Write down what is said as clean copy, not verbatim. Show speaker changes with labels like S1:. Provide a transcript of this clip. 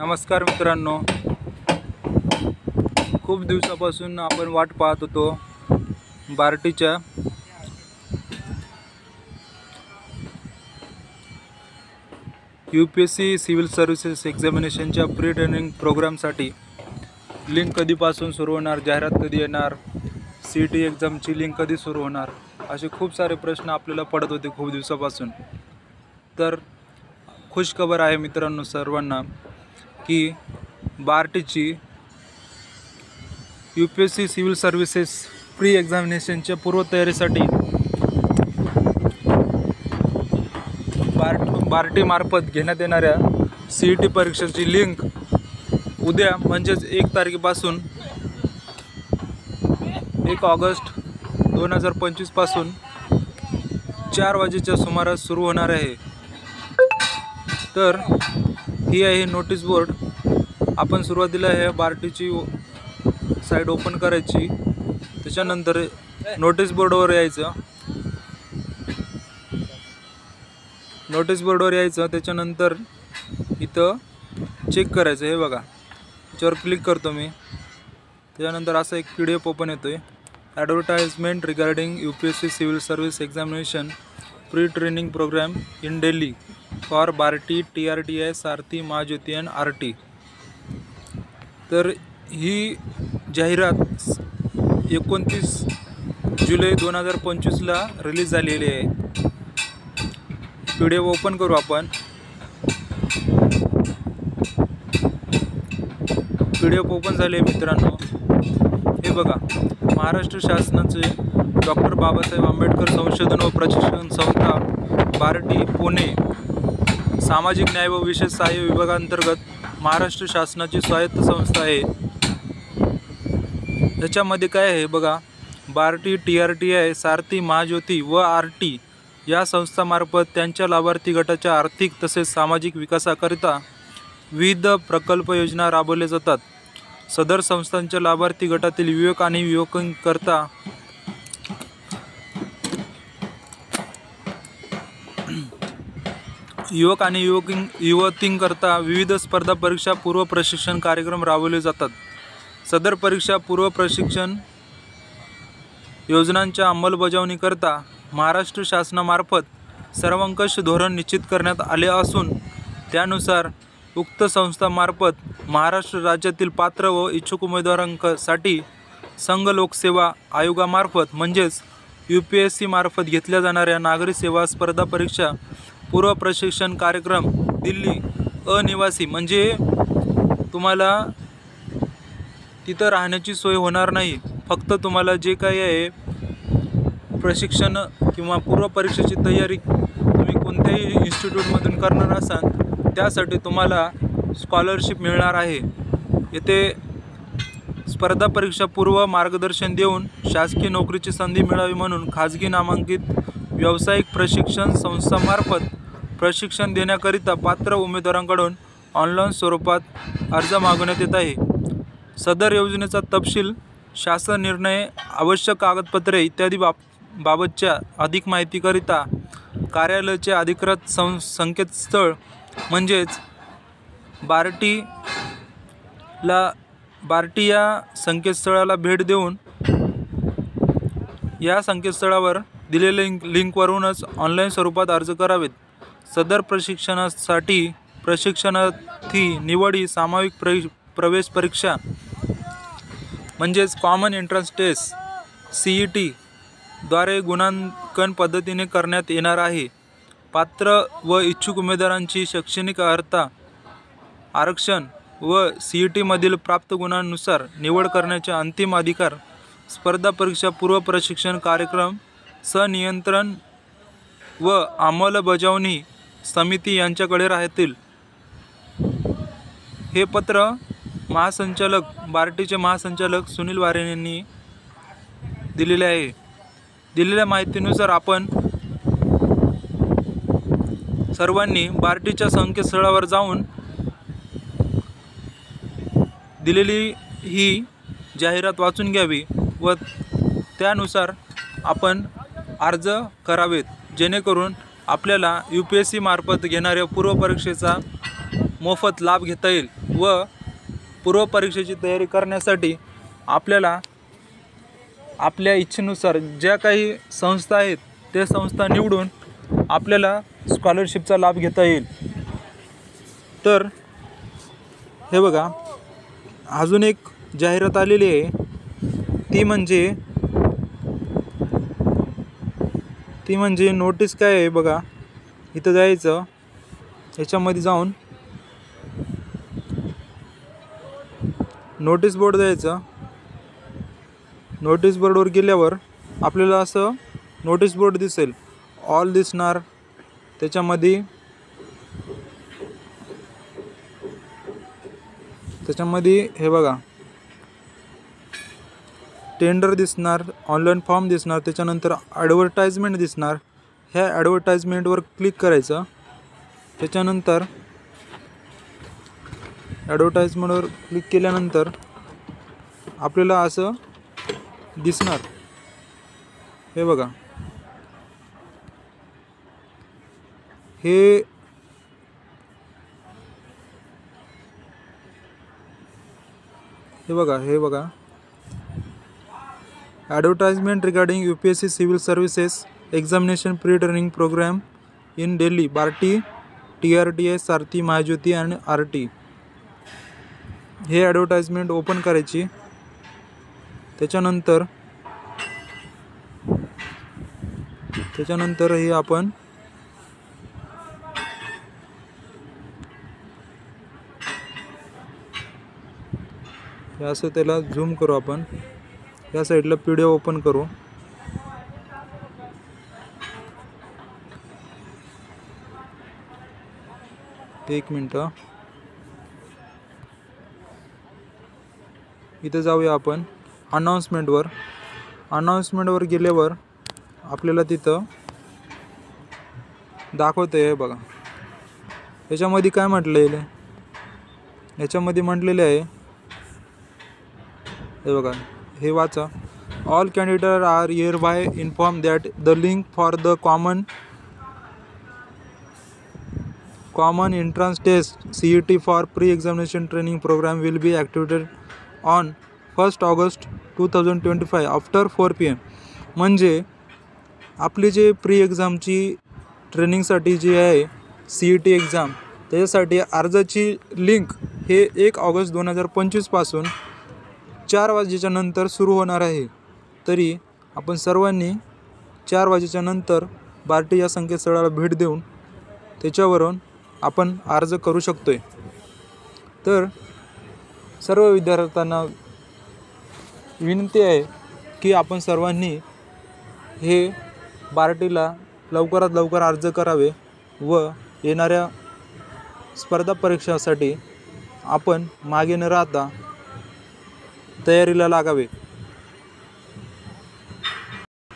S1: नमस्कार मित्रांनो, खूप दिवसापासून आपण वाट पाहत होतो बार्टीच्या UPSC सिव्हिल सर्व्हिसेस एक्झामिनेशनच्या प्री ट्रेनिंग प्रोग्रामसाठी लिंक कधीपासून सुरू होणार, जाहिरात कधी येणार, CET एक्झामची लिंक कधी सुरू होणार, असे खूप सारे प्रश्न आपल्याला पडत होते खूप दिवसापासून। तर खुशखबर आहे मित्रांनो सर्वांना की बार्टीची UPSC सिव्हिल सर्व्हिसेस प्री एक्झामिनेशनच्या पूर्वतयारीसाठी बार्टी मार्फत घेण्यात येणाऱ्या CET परीक्षेची लिंक उद्या म्हणजेच 1 तारखेपासून 1 ऑगस्ट 2025 पासून 4 वाजेच्या सुमारास सुरू होणार आहे। तर ही आहे नोटीस बोर्ड। आपण सुरुवातीला हे बार्टीची साइट ओपन करायची, त्याच्यानंतर नोटीस बोर्डवर यायचं, त्याच्यानंतर इथं चेक करायचं। हे बघा, याच्यावर क्लिक करतो मी, त्याच्यानंतर असा एक PDF ओपन येतोय, advertisement regarding UPSC civil service examination pre training program in Delhi for BARTI TRTI Sarthi Mahajyoti आणि RT। तर ही जाहिरात 29 जुलै 2025ला रिलीज झालेली आहे। PDF ओपन करू आपण। PDF ओपन झाले मित्रांनो। हे बघा, महाराष्ट्र शासनाचे डॉक्टर बाबासाहेब आंबेडकर संशोधन व प्रशिक्षण संस्था बार्टी पुणे सामाजिक न्याय व विशेष सहाय्य विभागांतर्गत महाराष्ट्र शासनाची स्वायत्त संस्था आहे। याच्यामध्ये काय आहे बघा, बार्टी TRTI सारथी महाज्योती व RT या संस्थांमार्फत त्यांच्या लाभार्थी गटाच्या आर्थिक तसेच सामाजिक विकासाकरिता विविध प्रकल्प योजना राबवल्या जातात। सदर संस्थांच्या लाभार्थी गटातील युवक आणि युवतींकरता विविध स्पर्धा परीक्षा पूर्व प्रशिक्षण कार्यक्रम राबवले जातात। सदर परीक्षा पूर्व प्रशिक्षण योजनांच्या अंमलबजावणीकरता महाराष्ट्र शासनामार्फत सर्वंकष धोरण निश्चित करण्यात आले असून त्यानुसार उक्त संस्थांमार्फत महाराष्ट्र राज्यातील पात्र व इच्छुक उमेदवारांसाठी संघ लोकसेवा आयोगामार्फत म्हणजेच UPSC मार्फत घेतल्या जाणाऱ्या नागरी सेवा स्पर्धा परीक्षा पूर्व प्रशिक्षण कार्यक्रम दिल्ली अनिवासी, म्हणजे तुम्हाला तिथं राहण्याची सोय होणार नाही, फक्त तुम्हाला जे काही आहे प्रशिक्षण किंवा पूर्व परीक्षेची तयारी तुम्ही कोणत्याही इन्स्टिट्यूटमधून करणार असाल त्यासाठी तुम्हाला स्कॉलरशिप मिळणार आहे। येथे स्पर्धा परीक्षा पूर्व मार्गदर्शन देऊन शासकीय नोकरीची संधी मिळावी म्हणून खाजगी नामांकित व्यावसायिक प्रशिक्षण संस्थांमार्फत प्रशिक्षण देण्याकरिता पात्र उमेदवारांकडून ऑनलाईन स्वरूपात अर्ज मागवण्यात येत आहे। सदर योजनेचा तपशील, शासन निर्णय, आवश्यक कागदपत्रे इत्यादी बाबतच्या अधिक माहितीकरिता कार्यालयाचे अधिकृत संकेतस्थळ म्हणजेच बार्टी या संकेतस्थळाला भेट देऊन या संकेतस्थळावर दिलेल्या लिंकवरूनच ऑनलाईन स्वरूपात अर्ज करावेत। सदर प्रशिक्षणार्थी निवड ही सामायिक प्रवेश परीक्षा म्हणजेच कॉमन एंट्रन्स टेस्ट CET द्वारे गुणांकन पद्धतीने करण्यात येणार आहे। पात्र व इच्छुक उमेदवारांची शैक्षणिक अर्हता, आरक्षण व CET मधील प्राप्त गुणांनुसार निवड करण्याचे अंतिम अधिकार स्पर्धा परीक्षा पूर्व प्रशिक्षण कार्यक्रम संनियंत्रण व अंमलबजावणी समिती यांच्याकडे राहतील। हे पत्र बार्टीचे महासंचालक सुनील वारे यांनी दिलेले आहे। दिलेल्या माहितीनुसार आपण सर्वांनी बार्टीच्या संकेतस्थळावर जाऊन दिलेली ही जाहिरात वाचून घ्यावी व त्यानुसार आपण अर्ज करावेत, जेणेकरून आपल्याला UPSC मार्फत घेणाऱ्या पूर्व परीक्षेचा मोफत लाभ घेता येईल। व पूर्वपरीक्षेची तयारी करण्यासाठी आपल्याला आपल्या इच्छेनुसार ज्या काही संस्था आहेत त्या संस्था निवडून आपल्याला स्कॉलरशिपचा लाभ घेता येईल। तर हे बघा, अजून एक जाहिरात आलेली आहे, ती म्हणजे नोटीस काय आहे बघा, इथं जायचं, याच्यामध्ये जाऊन नोटीस बोर्ड द्यायचं। नोटीस बोर्डवर गेल्यावर आपल्याला असं नोटीस बोर्ड दिसेल, ऑल दिसणार। त्याच्यामध्ये हे बघा टेंडर दिसणार, ऑनलाईन फॉर्म दिसणार, त्याच्यानंतर ॲडव्हर्टाइजमेंट दिसणार। ह्या ॲडव्हर्टाइजमेंटवर क्लिक करायचं। त्याच्यानंतर ॲडव्हर्टाइजमेंटवर क्लिक केल्यानंतर आपल्याला असं दिसणार, हे बघा, हे बघा advertisement regarding UPSC civil services examination pre training program in Delhi, BARTI, TRTI, Sarthi, Mahajyoti आणि RT। हे ॲडव्हर्टाइजमेंट ओपन करायची। त्याच्यानंतर हे आपण असं त्याला झूम करू, आपण या साईडला PDF ओपन करू। एक मिनटं, इथं जाऊया आपण अनाउन्समेंटवर गेल्यावर आपल्याला तिथं दाखवते, हे बघा, याच्यामध्ये काय म्हटलेलं आहे, याच्यामध्ये म्हटलेलं आहे, हे बघा, हे वाचा, all candidate are hereby inform that the link for the common entrance test CET for pre examination training program will be activated on 1 August 2025 after 4 PM। म्हणजे आपली जे प्री एक्झामची ट्रेनिंगसाठी जी आहे CET एक्झाम, त्याच्यासाठी अर्जाची लिंक हे 1 August 2025 पासून 4 वाजेच्या नंतर सुरू होणार आहे। तरी आपण सर्वांनी 4 वाजेच्या नंतर बार्टी या संकेतस्थळाला भेट देऊन त्याच्यावरून आपण अर्ज करू शकतोय। तर सर्व विद्यार्थ्यांना विनंती आहे की आपण सर्वांनी हे बार्टीला लवकरात लवकर अर्ज करावे व येणाऱ्या स्पर्धा परीक्षांसाठी आपण मागे न राहता तयारीला लागावे।